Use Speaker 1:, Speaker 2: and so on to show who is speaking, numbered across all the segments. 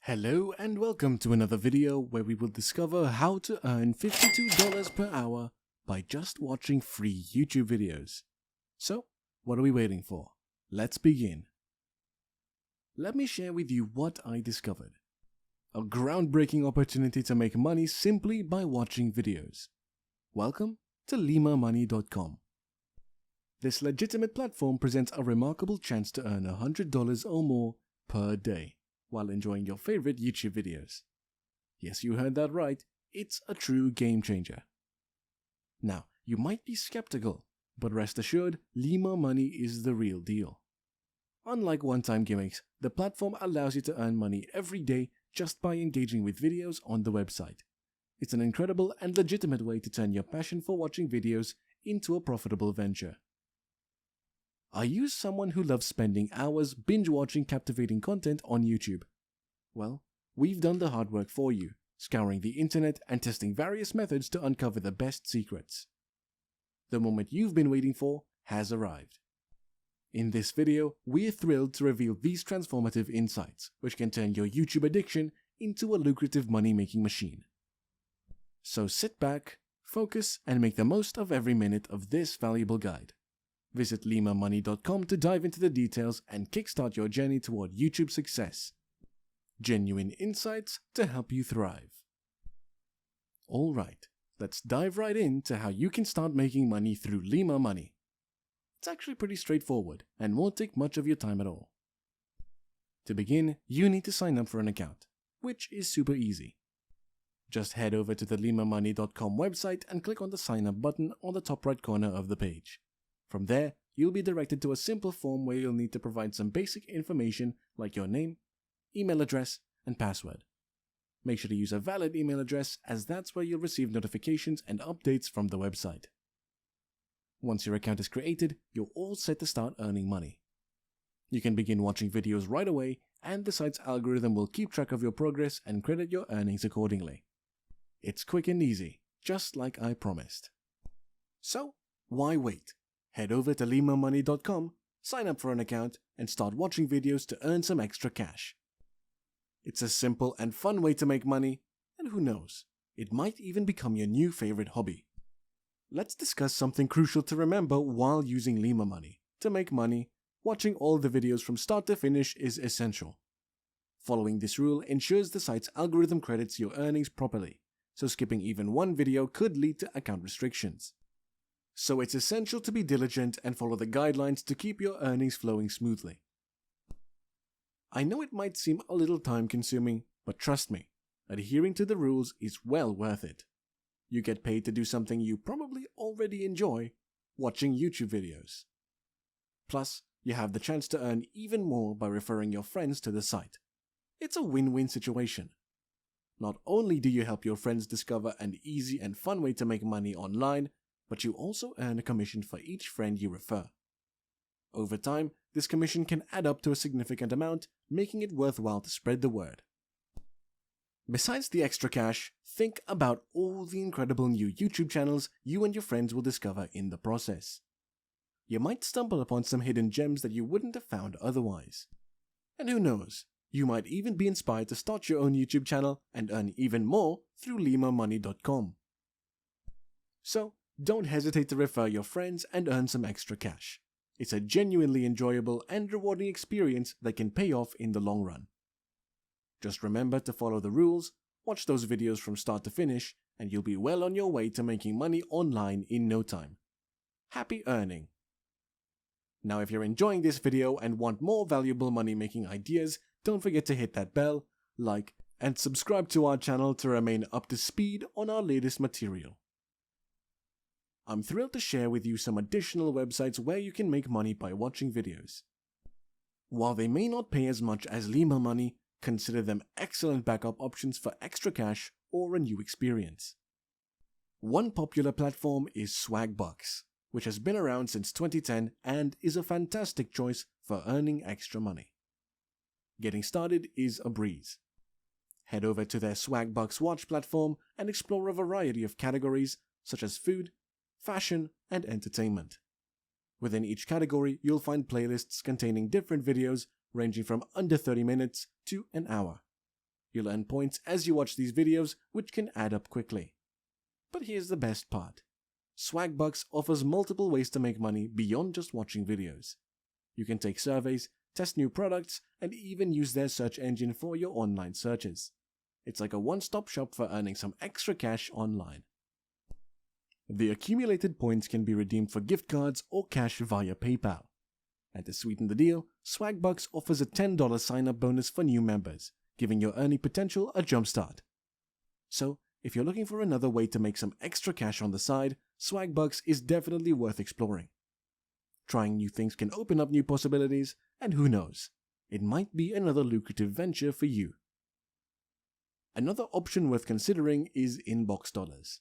Speaker 1: Hello and welcome to another video where we will discover how to earn $52 per hour by just watching free YouTube videos. So, what are we waiting for? Let's begin. Let me share with you what I discovered. A groundbreaking opportunity to make money simply by watching videos. Welcome to limamoney.com. This legitimate platform presents a remarkable chance to earn $100 or more per day while enjoying your favorite YouTube videos. Yes, you heard that right, it's a true game changer. Now, you might be skeptical, but rest assured, Lima Money is the real deal. Unlike one-time gimmicks, the platform allows you to earn money every day just by engaging with videos on the website. It's an incredible and legitimate way to turn your passion for watching videos into a profitable venture. Are you someone who loves spending hours binge-watching captivating content on YouTube? Well, we've done the hard work for you, scouring the internet and testing various methods to uncover the best secrets. The moment you've been waiting for has arrived. In this video, we're thrilled to reveal these transformative insights, which can turn your YouTube addiction into a lucrative money-making machine. So sit back, focus, and make the most of every minute of this valuable guide. Visit limamoney.com to dive into the details and kickstart your journey toward YouTube success. Genuine insights to help you thrive. Alright, let's dive right into how you can start making money through Lima Money. It's actually pretty straightforward and won't take much of your time at all. To begin, you need to sign up for an account, which is super easy. Just head over to the limamoney.com website and click on the sign up button on the top right corner of the page. From there, you'll be directed to a simple form where you'll need to provide some basic information like your name, email address, and password. Make sure to use a valid email address as that's where you'll receive notifications and updates from the website. Once your account is created, you're all set to start earning money. You can begin watching videos right away, and the site's algorithm will keep track of your progress and credit your earnings accordingly. It's quick and easy, just like I promised. So, why wait? Head over to limamoney.com, sign up for an account, and start watching videos to earn some extra cash. It's a simple and fun way to make money, and who knows, it might even become your new favorite hobby. Let's discuss something crucial to remember while using Lima Money. To make money, watching all the videos from start to finish is essential. Following this rule ensures the site's algorithm credits your earnings properly, so skipping even one video could lead to account restrictions. So it's essential to be diligent and follow the guidelines to keep your earnings flowing smoothly. I know it might seem a little time-consuming, but trust me, adhering to the rules is well worth it. You get paid to do something you probably already enjoy, watching YouTube videos. Plus, you have the chance to earn even more by referring your friends to the site. It's a win-win situation. Not only do you help your friends discover an easy and fun way to make money online, but you also earn a commission for each friend you refer. Over time, this commission can add up to a significant amount, making it worthwhile to spread the word. Besides the extra cash, think about all the incredible new YouTube channels you and your friends will discover in the process. You might stumble upon some hidden gems that you wouldn't have found otherwise. And who knows, you might even be inspired to start your own YouTube channel and earn even more through limamoney.com. So, don't hesitate to refer your friends and earn some extra cash. It's a genuinely enjoyable and rewarding experience that can pay off in the long run. Just remember to follow the rules, watch those videos from start to finish, and you'll be well on your way to making money online in no time. Happy earning! Now if you're enjoying this video and want more valuable money-making ideas, don't forget to hit that bell, like, and subscribe to our channel to remain up to speed on our latest material. I'm thrilled to share with you some additional websites where you can make money by watching videos. While they may not pay as much as Lima Money, consider them excellent backup options for extra cash or a new experience. One popular platform is Swagbucks, which has been around since 2010 and is a fantastic choice for earning extra money. Getting started is a breeze. Head over to their Swagbucks Watch platform and explore a variety of categories such as food, fashion, and entertainment. Within each category, you'll find playlists containing different videos ranging from under 30 minutes to an hour. You'll earn points as you watch these videos, which can add up quickly. But here's the best part. Swagbucks offers multiple ways to make money beyond just watching videos. You can take surveys, test new products, and even use their search engine for your online searches. It's like a one-stop shop for earning some extra cash online. The accumulated points can be redeemed for gift cards or cash via PayPal. And to sweeten the deal, Swagbucks offers a $10 sign-up bonus for new members, giving your earning potential a jumpstart. So, if you're looking for another way to make some extra cash on the side, Swagbucks is definitely worth exploring. Trying new things can open up new possibilities, and who knows, it might be another lucrative venture for you. Another option worth considering is Inbox Dollars,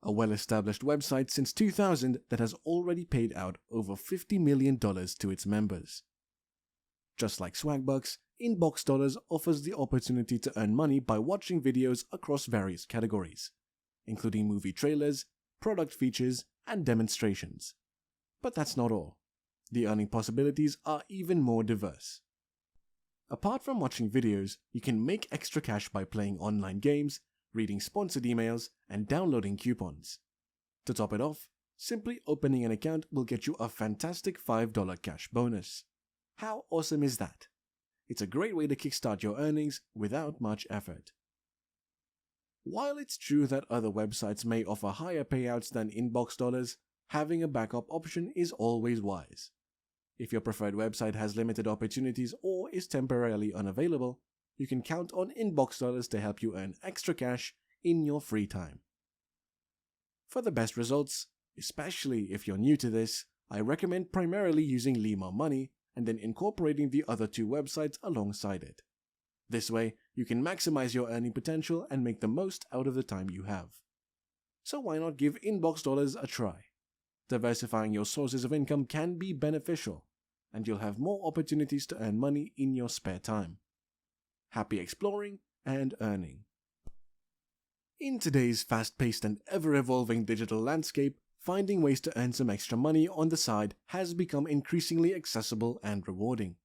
Speaker 1: a well-established website since 2000 that has already paid out over $50 million to its members. Just like Swagbucks, Inbox Dollars offers the opportunity to earn money by watching videos across various categories, including movie trailers, product features, and demonstrations. But that's not all. The earning possibilities are even more diverse. Apart from watching videos, you can make extra cash by playing online games, reading sponsored emails, and downloading coupons. To top it off, simply opening an account will get you a fantastic $5 cash bonus. How awesome is that? It's a great way to kickstart your earnings without much effort. While it's true that other websites may offer higher payouts than Inbox Dollars, having a backup option is always wise. If your preferred website has limited opportunities or is temporarily unavailable, you can count on Inbox Dollars to help you earn extra cash in your free time. For the best results, especially if you're new to this, I recommend primarily using Lima Money and then incorporating the other two websites alongside it. This way, you can maximize your earning potential and make the most out of the time you have. So why not give Inbox Dollars a try? Diversifying your sources of income can be beneficial, and you'll have more opportunities to earn money in your spare time. Happy exploring and earning. In today's fast-paced and ever-evolving digital landscape, finding ways to earn some extra money on the side has become increasingly accessible and rewarding.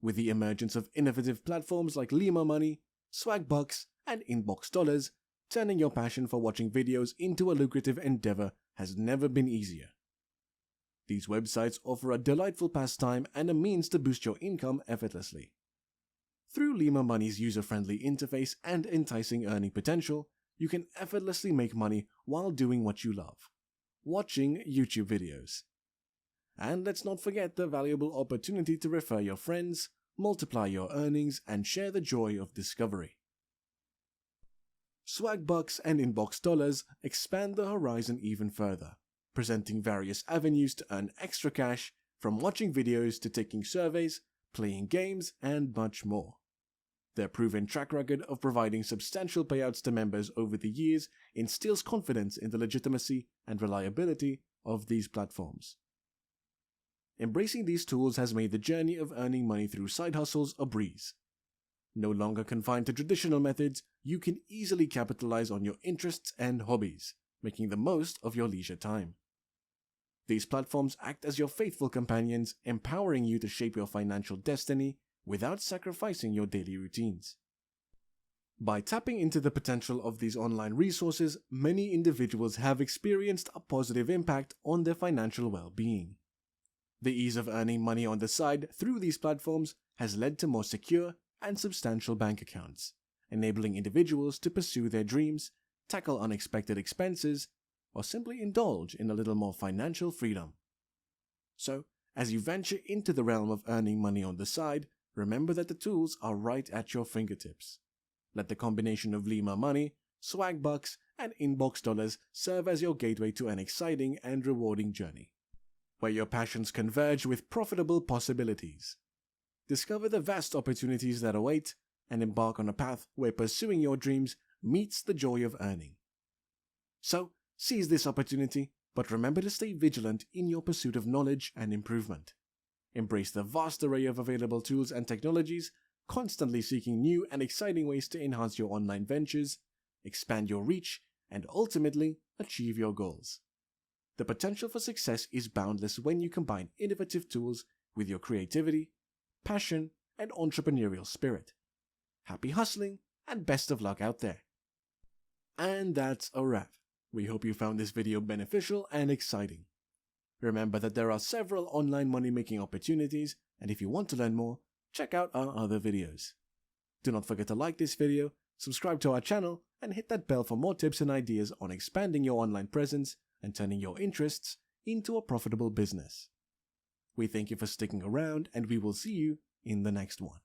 Speaker 1: With the emergence of innovative platforms like Lima Money, Swagbucks, and Inbox Dollars, turning your passion for watching videos into a lucrative endeavor has never been easier. These websites offer a delightful pastime and a means to boost your income effortlessly. Through Lima Money's user-friendly interface and enticing earning potential, you can effortlessly make money while doing what you love, watching YouTube videos. And let's not forget the valuable opportunity to refer your friends, multiply your earnings, and share the joy of discovery. Swagbucks and Inbox Dollars expand the horizon even further, presenting various avenues to earn extra cash, from watching videos to taking surveys, playing games, and much more. Their proven track record of providing substantial payouts to members over the years instills confidence in the legitimacy and reliability of these platforms. Embracing these tools has made the journey of earning money through side hustles a breeze. No longer confined to traditional methods, you can easily capitalize on your interests and hobbies, making the most of your leisure time. These platforms act as your faithful companions, empowering you to shape your financial destiny without sacrificing your daily routines. By tapping into the potential of these online resources, many individuals have experienced a positive impact on their financial well-being. The ease of earning money on the side through these platforms has led to more secure and substantial bank accounts, enabling individuals to pursue their dreams, tackle unexpected expenses, or simply indulge in a little more financial freedom. So, as you venture into the realm of earning money on the side, remember that the tools are right at your fingertips. Let the combination of Lima Money, Swagbucks, and Inbox Dollars serve as your gateway to an exciting and rewarding journey, where your passions converge with profitable possibilities. Discover the vast opportunities that await, and embark on a path where pursuing your dreams meets the joy of earning. So, seize this opportunity, but remember to stay vigilant in your pursuit of knowledge and improvement. Embrace the vast array of available tools and technologies, constantly seeking new and exciting ways to enhance your online ventures, expand your reach, and ultimately achieve your goals. The potential for success is boundless when you combine innovative tools with your creativity, passion, and entrepreneurial spirit. Happy hustling and best of luck out there. And that's a wrap. We hope you found this video beneficial and exciting. Remember that there are several online money-making opportunities, and if you want to learn more, check out our other videos. Do not forget to like this video, subscribe to our channel, and hit that bell for more tips and ideas on expanding your online presence and turning your interests into a profitable business. We thank you for sticking around, and we will see you in the next one.